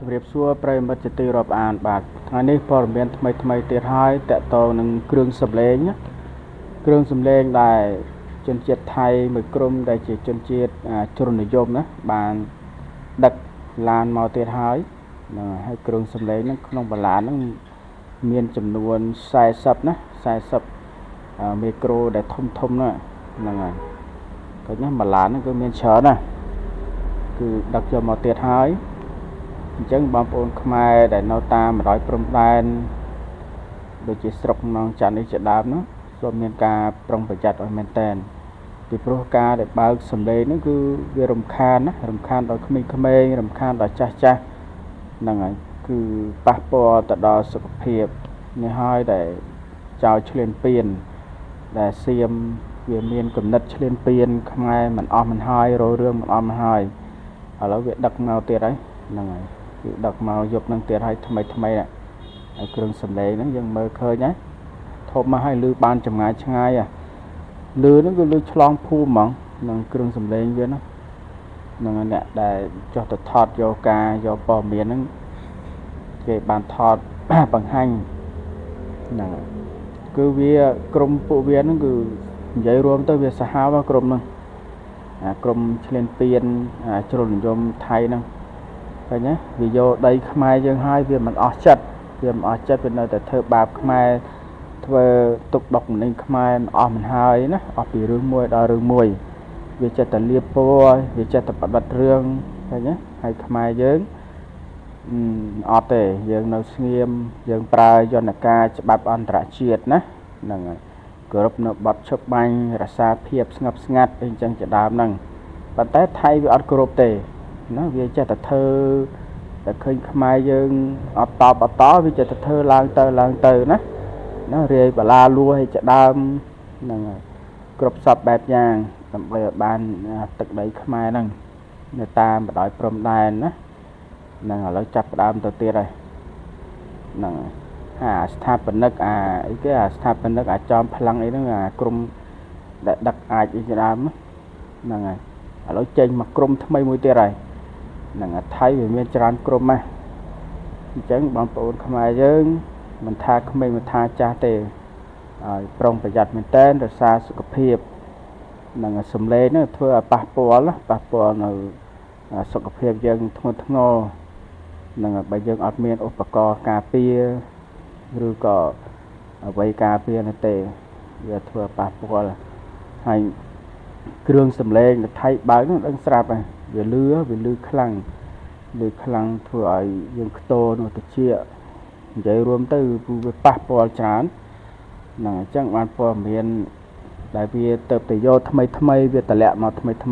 ជំរាបសួរប្រិយមិត្តជាទីរាប់អានបាទថ្ងៃនេះព័ត៌មានថ្មីទៀតហើយតកតងនឹងគ្រឿងសម្លេងដែលជនជាតិថៃមួយក្រុមដែលជាជនជាតិជ្រុលនិយមណាបានដឹកឡានមកទៀតហើយហើយគ្រឿងសម្លេងហ្នឹងក្នុងបឡានហ្នឹងមានចំនួន40ណា40មីក្រូដែលធំហ្នឹងហើយឃើញណាបឡានហ្នឹងគឺមានច្រើនណាគឺដឹកយកមកទៀតហើយអញ្ចឹងបងប្អូនខ្មែរដែលនៅតាមបណ្ដោយព្រំដែនដូចជាស្រុកនងច័ន្ទនេះជាដើមនោះសូមមានការប្រុងប្រយ័ត្នឲ្យមែនតែនពីព្រោះការដែលបើកសម្លេងហ្នឹងគឺវារំខានណារំខានដល់ក្មេងៗរំខានដល់ចាស់ហ្នឹងហើយគឺប៉ះពាល់ទៅដល់សុខភាពនេះហើយដែលចោលឈ្លានពានដែលសៀមវាមានគំនិតឈ្លានពានខ្មែរមិនអស់មិនហើយរលរឿងមិនអស់មិនហើយឥឡូវវាដឹកមកទៀតហើយហ្នឹងហើយគឺដឹកមកយកនឹងទៀតហើយថ្មីហើយគ្រឿងសម្លេងហ្នឹងយើងមើលឃើញណាធំមកហើយលឺបានចម្ងាយឆ្ងាយលឺហ្នឹងគឺលឺឆ្លងភូមិហ្មងនឹងគ្រឿងសម្លេងវាហ្នឹងអ្នកដែលចោះទៅថតយកការយកព័ត៌មានហ្នឹងគេបានថតបង្ហាញហ្នឹងគឺវាក្រុមពួកវាហ្នឹងគឺនិយាយរួមទៅវាសាហាវក្រុមហ្នឹងក្រុមឆ្លៀនពៀនជ្រុលនិយមថៃហ្នឹងឃើញណាវាយកដីខ្មែរយើងហើយវាមិនអស់ចិត្តវានៅតែធ្វើបាបខ្មែរធ្វើទុកដុកម្នេញខ្មែរមិនអស់មិនហើយណាអស់ពីរឿងមួយដល់រឿងមួយវាចិត្តតែលៀបពណ៌វាចិត្តតែបដិបត្តិរឿងឃើញណាហើយខ្មែរយើងអត់ទេយើងនៅស្ងៀមយើងប្រើយន្តការច្បាប់អន្តរជាតិណាហ្នឹងហើយគោរពនៅបទឈប់បាញ់រក្សាភាពស្ងប់ស្ងាត់អីចឹងជាដើមហ្នឹងប៉ុន្តែថៃវាអត់គោរពទេណាវាចេះតែធ្វើតែឃើញខ្មែរយើងអត់តបវាចេះតែធ្វើឡើងទៅណារាយបលាលួឲ្យជាដើមហ្នឹងហើយគ្រប់សពបែបយ៉ាងដើម្បីឲ្យបានទឹកដីខ្មែរហ្នឹងនៅតាមបណ្ដោយព្រំដែនណាហ្នឹងឥឡូវចាប់ផ្ដើមទៅទៀតហើយហ្នឹងស្ថាបនិកអីគេស្ថាបនិកចោមផ្លឹងអីហ្នឹងក្រុមដែលដឹកអាចអីជាដើមហ្នឹងហើយឥឡូវចេញមកក្រុមថ្មីមួយទៀតហើយហ្នឹងថៃវាមានច្រើនក្រុមអញ្ចឹងបងប្អូនខ្មែរយើងមិនថាក្មេងមិនថាចាស់ទេឲ្យប្រុងប្រយ័ត្នមែនតើរក្សាសុខភាពហ្នឹងសំឡេងហ្នឹងធ្វើឲ្យប៉ះពាល់នៅសុខភាពយើងធ្ងន់ធ្ងរហ្នឹងបើយើងអត់មានឧបករណ៍ការពារឬក៏អ្វីការពារនោះទេវាធ្វើប៉ះពាល់ហើយគ្រឿងសំឡេងថៃបើកនោះដឹងស្រាប់ហើយវាលឺខ្លាំងធ្វើឲ្យយើងខ្ទរនោះតិចនិយាយរួមទៅវាប៉ះពាល់ច្រើនហ្នឹងអញ្ចឹងបានព័ត៌មានដែលវាទៅយកថ្មីវាតម្លាក់មកថ្មីហ្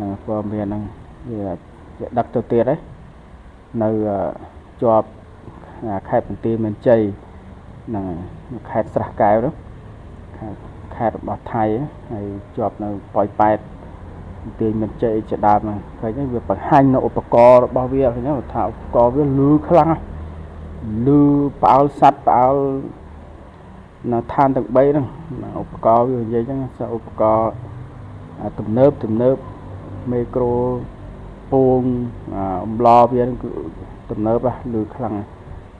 នឹងព័ត៌មានហ្នឹងវាដឹកទៅទៀតហើយនៅជាប់ខេត្តបន្ទាយមានជ័យហ្នឹងខេត្តស្រះកែវនោះខេត្តរបស់ថៃហើយជាប់នៅប៉ោយប៉ែតបន្ទាយមានជ័យជាដើមហ្នឹងឃើញវាបង្ហាញនៅឧបករណ៍របស់វាឃើញថាឧបករណ៍វាលឺខ្លាំងលឺផ្អើលសัตว์ផ្អើលនៅឋានទាំង3ហ្នឹងឧបករណ៍វានិយាយចឹងឧបករណ៍ទំនើបមេក្រូពងអំឡវាហ្នឹងគឺទំនើបលឺខ្លាំង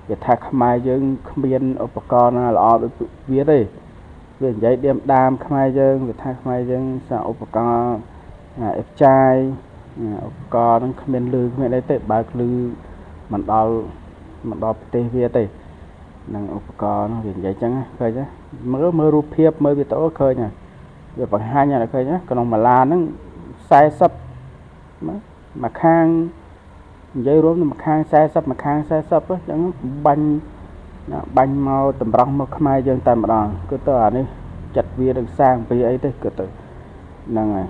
វាថាខ្មែរយើងគ្មានឧបករណ៍ណាល្អដូចវាទេវានិយាយឌៀមដាមខ្មែរយើងវាថាខ្មែរយើងសារឧបករណ៍អេបចាយឧបករណ៍ហ្នឹងគ្មានលឺគ្មានអីទេបើកលឺមិនដល់ប្រទេសវាទេនឹងឧបករណ៍នោះវានិយាយចឹងឃើញមើលរូបភាពមើលវីដេអូឃើញវាបង្ហាញឃើញក្នុងម៉ាឡានហ្នឹង40មួយខាងនិយាយរួមមួយខាង40មួយខាង40ចឹងបាញ់មកតម្រង់មកខ្មែរយើងតែម្ដងគឺទៅអានេះចិត្តវានឹងសាងពីអីទេគឺទៅហ្នឹងហើយ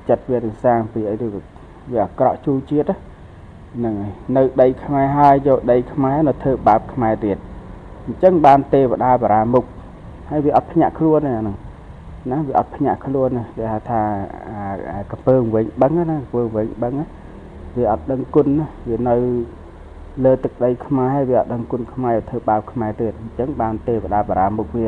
ចិត្តវានឹងសាងពីអីទៅវាអាក្រក់ជួជាតិហ្នឹងហើយនៅដីខ្មែរហើយយកដីខ្មែរនៅធ្វើបាបខ្មែរទៀតអញ្ចឹងបានទេវតាបារាមុខហើយវាអត់ភ្ញាក់ខ្លួនទេអាហ្នឹងណាវាអត់ភ្ញាក់ខ្លួនគេហៅថាកំពើវិញបឹងណាកំពើវិញបឹងវាអត់ដឹងគុណវានៅលើទឹកដីខ្មែរហើយវាអត់ដឹងគុណខ្មែរធ្វើបាបខ្មែរទៀតអញ្ចឹងបានទេវតាបារាមុខវា